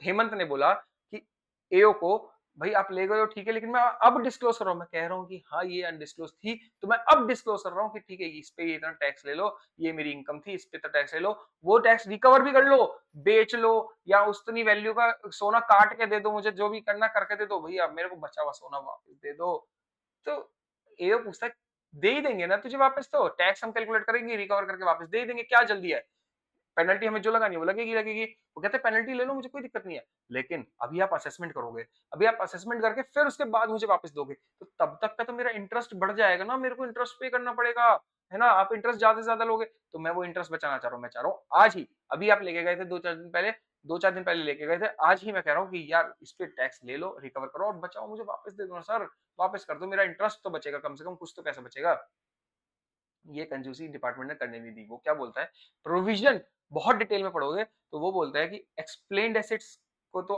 हेमंत ने बोला कि एओ को, भाई आप ले गए हो ठीक है, लेकिन मैं अब डिस्क्लोज कर रहा हूँ, मैं कह रहा हूँ कि हाँ ये अनडिस्क्लोज थी, तो मैं अब डिस्क्लोज कर रहा हूँ कि ठीक है इस पे इतना टैक्स ले लो, ये मेरी इनकम थी, इस पे तो टैक्स ले लो, वो टैक्स रिकवर भी कर लो, बेच लो, या उतनी वैल्यू का सोना काट के दे दो, मुझे जो भी करना करके दे दो, भैया मेरे को बचा हुआ सोना वापस दे दो। तो एओ पूछता है, दे ही देंगे ना तुझे वापस, तो टैक्स हम कैलकुलेट करेंगे, रिकवर करके वापस दे ही देंगे, क्या जल्दी है, पेनल्टी हमें जो लगानी है वो लगेगी लगेगी। वो कहते हैं पेनल्टी ले लो, मुझे कोई दिक्कत नहीं है, लेकिन अभी आप असेसमेंट करोगे, अभी आप असेसमेंट करके फिर उसके बाद मुझे वापस दोगे, तो तब तक का तो मेरा इंटरेस्ट बढ़ जाएगा ना, मेरे को इंटरेस्ट पे करना पड़ेगा, है ना। आप इंटरेस्ट ज्यादा से ज्यादा लोगे, तो मैं वो इंटरेस्ट बचाना चाह रहा हूँ, मैं चाह रहा हूँ आज ही, अभी आप लेके गए थे 2-4 दिन पहले, 2-4 दिन पहले लेके गए थे, आज ही मैं कह रहा हूँ कि यार इस पे टैक्स ले लो, रिकवर करो और बचाओ, मुझे वापस दे दो ना सर, वापस कर दो, मेरा इंटरेस्ट तो बचेगा, कम से कम कुछ तो पैसा बचेगा। ये कंजूसी डिपार्टमेंट ने करने नहीं दी। वो क्या बोलता है, प्रोविजन बहुत डिटेल में पढ़ोगे तो वो बोलता है कि एक्सप्लेन्ड एसेट्स को तो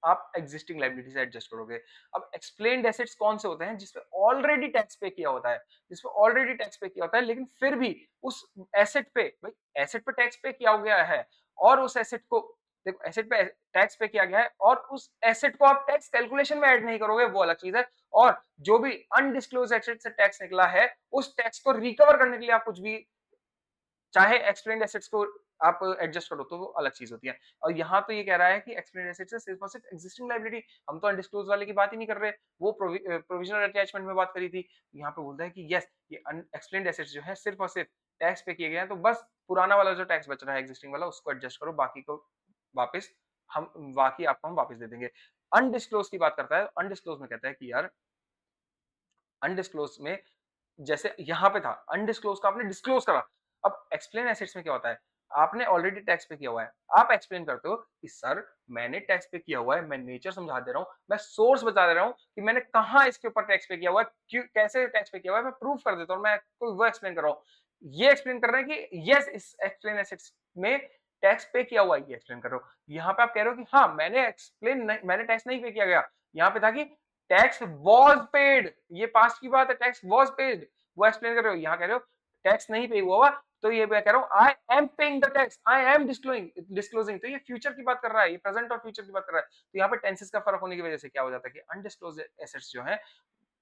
आप एग्जिस्टिंग लायबिलिटी से एडजस्ट करोगे। अब एक्सप्लेन्ड एसेट्स कौन से होते हैं, जिसपे ऑलरेडी टैक्स पे किया होता है, जिसपे ऑलरेडी टैक्स पे किया होता है, लेकिन फिर भी उस एसेट पे, भाई एसेट पे टैक्स पे किया हो गया है और उस एसेट को देखो एसेट पे टैक्स पे किया गया है और उस एसेट को आप टैक्स कैलकुलेशन में ऐड नहीं करोगे, वो अलग चीज है। और जो भी अनडिस्क्लोज एसेट से टैक्स निकला है, उस टैक्स को रिकवर करने के लिए आप कुछ भी, चाहे एक्सप्लेन्ड एसेट्स को आप एडजस्ट करो तो वो अलग चीज होती है। और यहाँ तो ये कह रहा है कि एक्सप्लेन्ड एसेट्स से सिर्फ और सिर्फ एग्जिस्टिंग लायबिलिटी, हम तो अनडिस्क्लोज वाले की बात ही नहीं कर रहे, वो प्रोविजनल अटैचमेंट में बात करी थी। यहाँ पे बोलता है कि यस, ये एक्सप्लेन्ड एसेट्स जो है सिर्फ और सिर्फ टैक्स पे किए गए हैं, तो बस पुराना वाला जो टैक्स बच रहा है एग्जिस्टिंग वाला, उसको एडजस्ट करो, बाकी को वापस हम, बाकी आपको हम वापस दे देंगे। अनडिस्क्लोज की बात करता है, अनडिस्क्लोज में कहता है कि यार अनडिस्क्लोज में जैसे यहाँ पे था, अनडिस्क्लोज का आपने डिस्क्लोज करा। अब एक्सप्लेन एसेट्स में क्या होता है, आपने ऑलरेडी टैक्स पे किया हुआ है, आप एक्सप्लेन करते हो कि सर मैंने टैक्स पे किया हुआ है, मैं नेचर समझा दे रहा हूँ, मैं सोर्स बता दे रहा हूँ कि मैंने कहाँ इसके ऊपर टैक्स पे किया हुआ है, क्यों कैसे टैक्स पे किया हुआ है, मैं प्रूफ कर देता हूँ, मैं कोई वो एक्सप्लेन कर रहा हूँ। ये एक्सप्लेन कर रहे हैं कि यस, इस एक्सप्लेन एसेट्स में टैक्स पे किया हुआ है, ये एक्सप्लेन कर रहे हो। यहाँ पे आप कह रहे हो कि हाँ मैंने टैक्स नहीं पे किया गया, यहाँ पे था कि टैक्स वॉज पेड, ये पास्ट की बात है, टैक्स वॉज पेड, वो एक्सप्लेन कर रहे हो। यहाँ कह रहे हो टैक्स नहीं पे हुआ, तो ये मैं कह रहा हूँ I am paying the tax, I am disclosing, तो ये फ्यूचर की बात कर रहा है, ये प्रेजेंट और फ्यूचर की बात कर रहा है। तो यहाँ पे टेंसेस का फर्क होने की वजह से क्या हो जाता है कि अनडिस्क्लोज एसेट्स जो है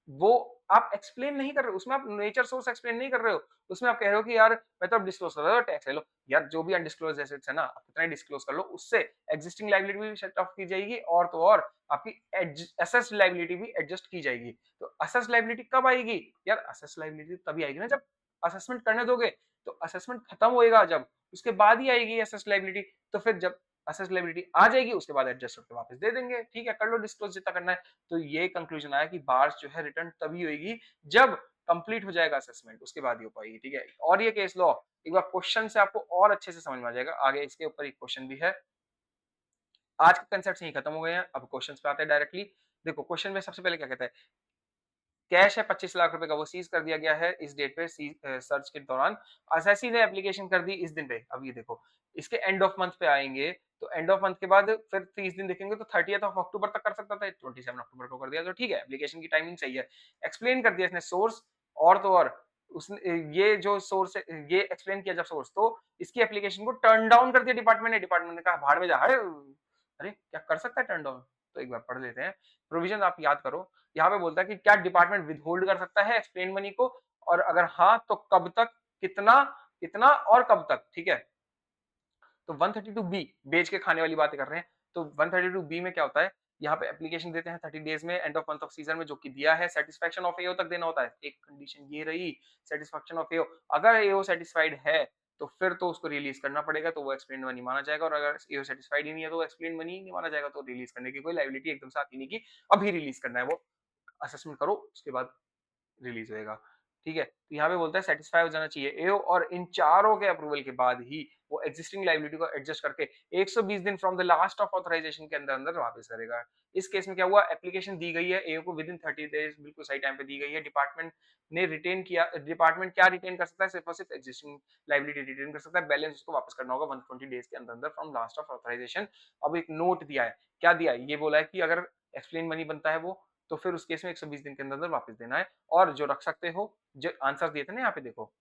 वो आप एक्सप्लेन नहीं कर रहे हो, उसमें आप नेचर सोर्स एक्सप्लेन नहीं कर रहे हो, उसमें आप कह रहे हो कि यार मैं तो अब डिस्क्लोज कर रहा हूँ, टैक्स ले लो। यार जो भी अनडिस्क्लोज एसेट्स है ना, आप कितना डिस्क्लोज कर लो, उससे एग्जिस्टिंग लायबिलिटी भी शट ऑफ की जाएगी, और तो और आपकी असेस्ड लायबिलिटी भी एडजस्ट की जाएगी। तो असेस्ड लायबिलिटी कब आएगी? यार असेस्ड लायबिलिटी तभी आएगी ना जब असेसमेंट करने दोगे, तो असेसमेंट खत्म होएगा जब, उसके बाद ही आएगी असेस्ड लायबिलिटी। तो फिर जब असेस्ड लायबिलिटी आ जाएगी, उसके बाद एडजस्ट करके वापस दे देंगे, ठीक है, कर लो डिस्क्लोज जितना करना है। तो ये कंक्लूजन आया कि बार्स जो है रिटर्न तभी होगी जब कंप्लीट हो जाएगा असेसमेंट, उसके बाद ही हो पाएगी, ठीक है। और ये केस लॉ एक बार क्वेश्चन से आपको और अच्छे से समझ में आ जाएगा। आगे इसके ऊपर एक क्वेश्चन भी है। आज के कंसेप्ट यही खत्म हो गए हैं, अब क्वेश्चन पे आते हैं डायरेक्टली। देखो क्वेश्चन में सबसे पहले क्या कहता है, कैश है 25 लाख रुपए का, वो सीज कर दिया गया है इस डेट पे, सर्च के दौरान। असेसी ने एप्लीकेशन कर दी इस दिन पे। अब ये देखो इसके एंड ऑफ मंथ पे आएंगे, तो एंड ऑफ मंथ के बाद फिर 30 दिन देखेंगे, तो 30th ऑफ अक्टूबर तक कर सकता था, 27 अक्टूबर को कर दिया, तो ठीक है, एप्लीकेशन की टाइमिंग सही है। एक्सप्लेन कर दिया इसने सोर्स, और तो और उसने ये जो सोर्स है, ये एक्सप्लेन किया जब सोर्स, तो इसकी एप्लीकेशन को टर्न डाउन कर दिया डिपार्टमेंट ने कहा भाड़ में जा, अरे क्या कर सकता है टर्न डाउन? तो एक बार पढ़ लेते हैं, प्रोविजन आप याद करो। यहाँ पे बोलता है कि क्या डिपार्टमेंट विद होल्ड कर सकता है एक्सप्लेन मनी को, और अगर हाँ तो कब तक, कितना, कितना और कब तक, ठीक है। तो 132 बी बेच के खाने वाली बातें कर रहे हैं। तो 132 बी में क्या होता है, यहाँ पे एप्लीकेशन देते हैं 30 डेज में, end of month off season में, जो कि दिया है, सेटिस्फेक्शन ऑफ एओ तक देना होता है। एक कंडीशन ये रही, सेटिस्फेक्शन ऑफ एओ, अगर एओ सेटिस्फाइड है तो फिर तो उसको रिलीज करना पड़ेगा, तो वो एक्सप्लेन मनी माना जाएगा, और अगर एओ सेटिस्फाइड ही नहीं है तो एक्सप्लेन मनी नहीं माना जाएगा, तो रिलीज करने की कोई लायबिलिटी एकदम से आती नहीं कि अभी रिलीज करना है, वो असेसमेंट करो उसके बाद रिलीज होएगा, ठीक है। तो यहाँ पे बोलता है सेटिस्फाई हो जाना चाहिए एओ, और इन चारों के अप्रूवल के बाद ही वो एग्जिस्टिंग लायबिलिटी को एडजस्ट करके 120 दिन from the last of authorization के अंदर अंदर वापस करेगा। इस केस में क्या हुआ, एप्लीकेशन दी गई है एओ को विद इन 30 डेज, बिल्कुल सही टाइम पे दी गई है, डिपार्टमेंट ने रिटेन किया, डिपार्टमेंट क्या रिटेन कर सकता है, सिर्फ और सिर्फ एग्जिस्टिंग लायबिलिटी रिटेन कर सकता है, बैलेंस उसको वापस करना होगा 120 डेज के अंदर अंदर फ्रॉम लास्ट ऑफ ऑथराइजेशन। अब एक नोट दिया है, क्या दिया है, ये बोला है कि अगर एक्सप्लेन मनी बनता है वो, तो फिर उस केस में 120 दिन के अंदर अंदर वापस देना है, और जो रख सकते हो, जो आंसर दिए थे ना यहाँ पे देखो,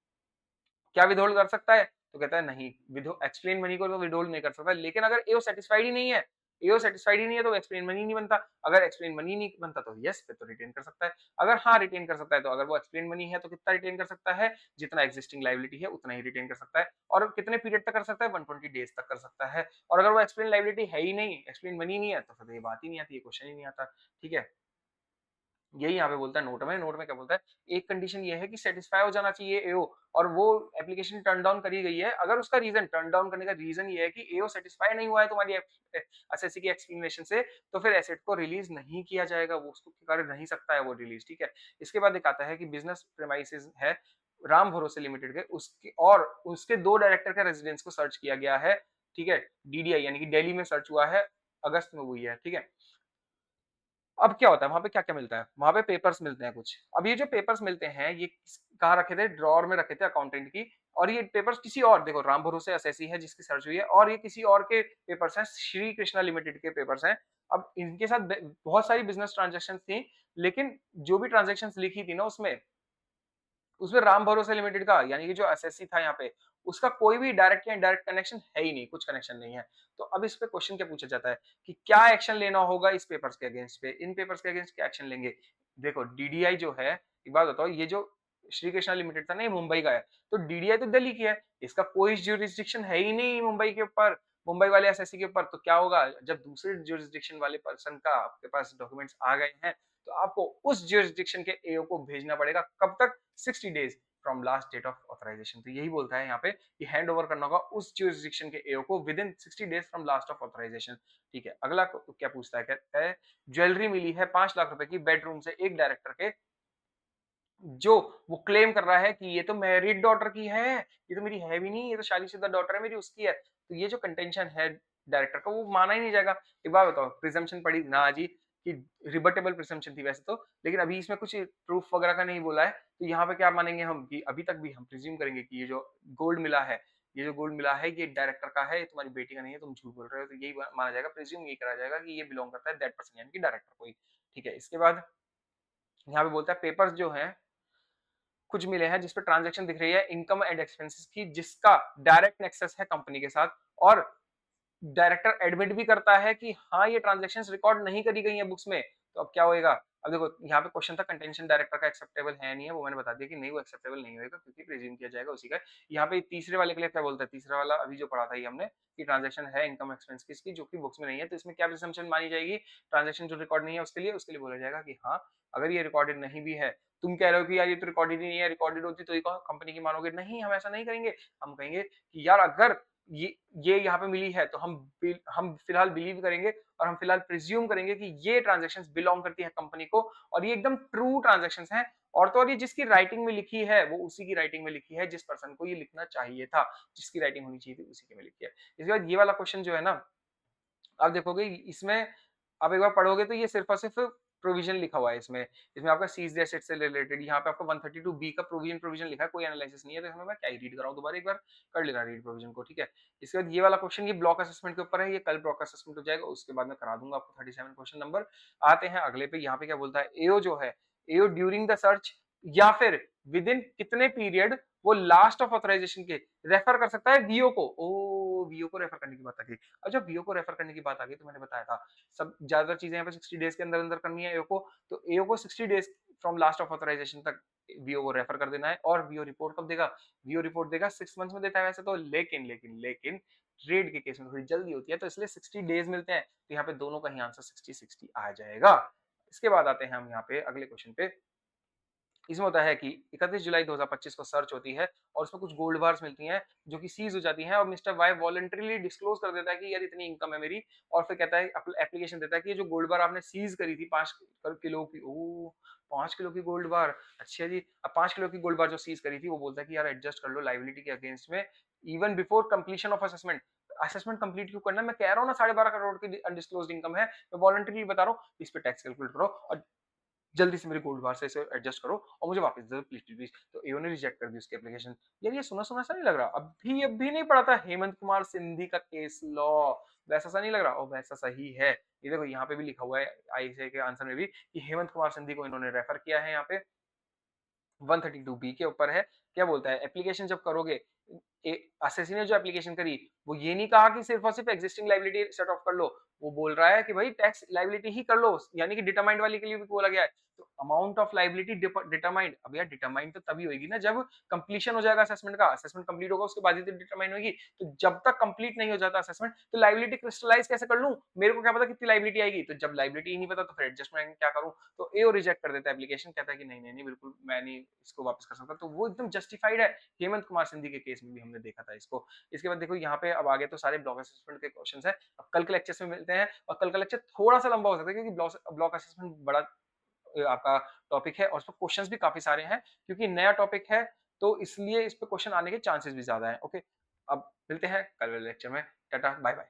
क्या विदहोल्ड कर सकता है, तो कहता है नहीं, विदो एक्सप्लेन मनी को तो विदहोल्ड नहीं कर सकता, लेकिन अगर एओ सेटिस्फाइड ही नहीं है, एओ सेटिस्फाइड ही नहीं है तो एक्सप्लेन मनी नहीं बनता। अगर एक्सप्लेन मनी नहीं बनता तो यस, फिर तो रिटेन कर सकता है। अगर हाँ रिटेन कर सकता है, तो अगर वो एक्सप्लेन मनी है तो कितना रिटेन कर सकता है, जितना एग्जिस्टिंग लायबिलिटी है उतना ही रिटेन कर सकता है, और कितने पीरियड तक कर सकता है, 120 डेज तक कर सकता है। और अगर वो एक्सप्लेन लायबिलिटी है ही नहीं, एक्सप्लेन मनी नहीं है, तो फिर ये बात ही नहीं आती, ये क्वेश्चन ही नहीं आता, ठीक है। यही यहाँ पे बोलता है नोट में, नोट में क्या बोलता है, एक कंडीशन ये है कि सेटिस्फाई हो जाना चाहिए एओ, और वो एप्लीकेशन टर्न डाउन करी गई है, अगर उसका रीजन, टर्न डाउन करने का रीजन ये है कि एओ सेटिस्फाई नहीं हुआ है तुम्हारी एसएससी की एक्सप्लेनेशन से, तो फिर एसेट को रिलीज नहीं किया जाएगा, वो उसको कर नहीं सकता है वो रिलीज, ठीक है। इसके बाद दिखाता है कि बिजनेस प्रेमाइसेस है राम भरोसे लिमिटेड के, उसके और उसके 2 डायरेक्टर का रेजिडेंस को सर्च किया गया है, ठीक है, डीडीआई यानी कि दिल्ली में सर्च हुआ है, अगस्त में हुई है, ठीक है। अब क्या होता है वहां पे, क्या क्या मिलता है वहां पे, पेपर्स मिलते हैं कुछ। अब ये जो पेपर्स मिलते हैं, ये कहाँ रखे थे, ड्रॉर में रखे थे अकाउंटेंट की, और ये पेपर्स किसी और, देखो राम भरोसे एसएससी है जिसकी सर्च हुई है, और ये किसी और के पेपर्स हैं, श्री कृष्णा लिमिटेड के पेपर्स हैं। अब इनके साथ बहुत सारी बिजनेस ट्रांजेक्शन थी, लेकिन जो भी ट्रांजेक्शन लिखी थी ना उसमें, उसमें राम भरोसे लिमिटेड का यानी कि जो एसएससी था यहाँ पे, उसका कोई भी डायरेक्ट या इनडायरेक्ट कनेक्शन है ही नहीं, कुछ कनेक्शन नहीं है। तो अब इस पे क्वेश्चन क्या पूछा जाता है कि क्या एक्शन लेना होगा इस पेपर्स के अगेंस्ट पे, इन पेपर्स के अगेंस्ट क्या एक्शन लेंगे? देखो डीडीआई जो है, एक बात बताओ, ये जो श्री कृष्णा लिमिटेड था ना, ये मुंबई का है, तो डीडीआई तो दिल्ली की है, इसका कोई ज्यूरिसडिक्शन है ही नहीं मुंबई के ऊपर, मुंबई वाले एसएससी के ऊपर। तो क्या होगा, जब दूसरे ज्यूरिसडिक्शन वाले पर्सन का आपके पास डॉक्यूमेंट्स आ गए हैं, तो आपको उस ज्यूरिसडिक्शन के एओ को भेजना पड़ेगा, कब तक? 60 days from last date of authorization. तो यही बोलता है यहाँ पे कि हैंड ओवर करना होगा उस ज्यूरिसडिक्शन के एओ को within 60 days from last of authorization. ठीक है, अगला क्या पूछता है, कहता है ज्वेलरी मिली है 5 लाख रुपए की बेडरूम से एक डायरेक्टर के, जो वो क्लेम कर रहा है कि ये तो मैरिड डॉटर की है, ये तो मेरी है भी नहीं, ये तो शादीशुदा डॉटर है मेरी, उसकी है। तो ये जो कंटेंशन है डायरेक्टर का, वो माना ही नहीं जाएगा। एक बात बताओ, प्रिजम्पशन पड़ी ना जी, कि रिबटेबल प्रिजम्पशन थी वैसे तो, लेकिन अभी इसमें कुछ प्रूफ वगैरह का नहीं बोला है, तो यहाँ पे क्या मानेंगे हम कि अभी तक भी हम प्रिज्यूम करेंगे कि ये जो गोल्ड मिला है, ये जो गोल्ड मिला है ये डायरेक्टर का है, ये तुम्हारी बेटी का नहीं है, तुम झूठ बोल रहे हो। तो यही माना जाएगा, प्रिज्यूम यही करा जाएगा कि ये बिलोंग करता है दैट पर्सन यानी कि डायरेक्टर को ही। ठीक है, इसके बाद यहाँ पे बोलता है पेपर्स जो है कुछ मिले हैं जिसपे ट्रांजैक्शन दिख रही है इनकम एंड एक्सपेंसेस की, जिसका डायरेक्ट नेक्सस है कंपनी के साथ, और डायरेक्टर एडमिट भी करता है कि हाँ ये ट्रांजैक्शंस रिकॉर्ड नहीं करी गई हैं बुक्स में। तो अब क्या होएगा, अब देखो यहाँ पे क्वेश्चन था कंटेंशन डायरेक्टर का एक्सेप्टेबल है नहीं है, वो मैंने बता दिया कि नहीं, वो एक्सेप्टेबल नहीं होगा क्योंकि प्रेज्यूम किया जाएगा उसी का। यहाँ पे तीसरे वाले के लिए क्या बोलता है, तीसरा वाला अभी जो पढ़ा था ये हमने कि ट्रांजैक्शन है इनकम एक्सपेंस की इसकी जो कि बुक्स में नहीं है, तो इसमें क्या प्रिजम्पशन मानी जाएगी, ट्रांजैक्शन जो रिकॉर्ड नहीं है उसके लिए बोला जाएगा कि हाँ अगर ये रिकॉर्डेड नहीं भी है, तुम कह रहे हो कि यार ये तो रिकॉर्डेड ही नहीं है, रिकॉर्डेड होती तो ये कंपनी की मानोगे, नहीं हम ऐसा नहीं करेंगे। हम कहेंगे कि यार अगर ये यहाँ पे मिली है तो हम फिलहाल बिलीव करेंगे और हम फिलहाल प्रिज्यूम करेंगे कि ये ट्रांजैक्शंस बिलोंग करती है कंपनी को, और ये एकदम ट्रू ट्रांजैक्शंस हैं, और तो और ये जिसकी राइटिंग में लिखी है वो उसी की राइटिंग में लिखी है जिस पर्सन को ये लिखना चाहिए था, जिसकी राइटिंग होनी चाहिए थी उसी के में लिखी है। इसके बाद ये वाला क्वेश्चन जो है ना, आप देखोगे इसमें, आप एक बार पढ़ोगे तो ये सिर्फ और सिर्फ प्रोविजन लिखा हुआ है इसमें। इसमें आपका सीज्ड एसेट से रिलेटेड यहाँ पे आपका 132 बी का प्रोविजन लिखा है, कोई एनालिसिस नहीं है, तो इसमें मैं क्या ही रीड कराऊं, दोबारा एक बार कर लेना रीड प्रोविजन को। ठीक है, इसके बाद ये वाला क्वेश्चन ये ब्लॉक असेसमेंट के ऊपर है, ये कल ब्लॉक असेसमेंट हो जाएगा, उसके बाद मैं करा दूंगा आपको 37 क्वेश्चन नंबर। आते हैं अगले पे, यहाँ पे क्या बोलता है, एओ जो है, एओ ड्यूरिंग द सर्च या फिर विद इन कितने पीरियड वो लास्ट ऑफ ऑथराइजेशन के रेफर कर सकता है वीओ को। ओ वीओ को रेफर करने की बात आ गई। अब जब वीओ को रेफर करने की बात आ गई तो मैंने बताया था सब ज्यादातर चीजें यहाँ पे 60 डेज के अंदर अंदर करनी है एओ को, तो एओ को 60 days from last of authorization तक वीओ को रेफर कर देना है। और वीओ रिपोर्ट कब देगा, वीओ रिपोर्ट देगा 6 मंथ्स में देता है वैसे तो, लेकिन लेकिन लेकिन ट्रेड के केस में थोड़ी जल्दी होती है, तो इसलिए 60 डेज मिलते हैं, तो यहाँ पे दोनों का ही आंसर 60-60 आ जाएगा। इसके बाद आते हैं हम यहाँ पे अगले क्वेश्चन पे। इसमें होता है कि 31 जुलाई 2025 को सर्च होती है और उसमें कुछ गोल्ड बार्स मिलती हैं जो कि सीज हो जाती हैं, और मिस्टर वाई वॉलंटरीली डिस्क्लोज कर देता है कि यार इतनी इनकम है मेरी, और फिर कहता है एप्लीकेशन देता है कि ये जो गोल्ड बार आपने सीज करी थी 5 किलो की, ओ 5 किलो की गोल्ड बार, अच्छा जी, अब 5 किलो की गोल्ड बार जो सीज करी थी वो बोलता है कि यार एडजस्ट कर लो लाइबिलिटी के अगेंस्ट में even before completion of assessment. Assessment complete क्यों करना है, मैं कह रहा हूँ ना 12.5 करोड़ की अनडिस्क्लोज्ड इनकम है, मैं वॉलंटरीली बता रहा हूँ, इस पे टैक्स कैलकुलेट करो और जल्दी से मेरे गोल्ड बार से इसे एडजस्ट करो और मुझे वापस दे दो प्लीज प्लीज। तो एओ ने रिजेक्ट कर दी उसकी एप्लीकेशन। यार ये सुना सुना सा नहीं लग रहा, अब भी नहीं पड़ा था हेमंत कुमार सिंधी का केस लॉ, वैसा सा नहीं लग रहा, और वैसा सही है। ये देखो यहाँ पे भी लिखा हुआ है आईसीआई के आंसर में भी कि हेमंत कुमार सिंधी को इन्होंने रेफर किया है यहाँ पे 132 बी के ऊपर है। क्या बोलता है, एप्लीकेशन जब करोगे, असेसी ने जो एप्लीकेशन करी वो ये नहीं कहा कि सिर्फ और सिर्फ एग्जिस्टिंग लाइबिलिटी सेट ऑफ कर लो, वो बोल रहा है कि भाई टैक्स लाइबिलिटी ही कर लो, यानी कि डिटरमाइंड वाली के लिए भी बोला गया है। तो अमाउंट ऑफ लाइबिलिटी डिटरमाइंड, अब यार डिटरमाइंड तो तभी होगी ना जब कंप्लीशन हो जाएगा असेसमेंट का, असेसमेंट कंप्लीट होगा उसके बाद ही तो डिटरमाइन होगी। तो जब तक कंप्लीट नहीं हो जाता असेसमेंट तो लाइबिलिटी क्रिस्टलाइज कैसे कर लूं, मेरे को क्या पता कितनी लाइबिलिटी आएगी, तो जब लाइबिलिटी ही नहीं पता तो फिर एडजस्टमेंट क्या करूं। तो एओ रिजेक्ट कर देता है एप्लीकेशन, कहता है कि नहीं नहीं नहीं बिल्कुल मैं नहीं इसको वापस कर सकता, तो वो एकदम जस्टिफाइड है। हेमंत कुमार सिंधी के केस में भी हमने देखा था इसको। इसके बाद देखो यहाँ पे अब आगे तो सारे ब्लॉक असेसमेंट के क्वेश्चंस हैं, अब कल के लेक्चर्स में मिलते हैं, और कल का लेक्चर थोड़ा सा लंबा हो सकता है क्योंकि ब्लॉक असेसमेंट बड़ा आपका टॉपिक है और उसमें क्वेश्चंस भी काफी सारे हैं, क्योंकि नया टॉपिक है तो इसलिए इस पे क्वेश्चन आने के चांसेस भी ज्यादा है। ओके, अब मिलते हैं कल वाले लेक्चर में, टाटा बाय बाय।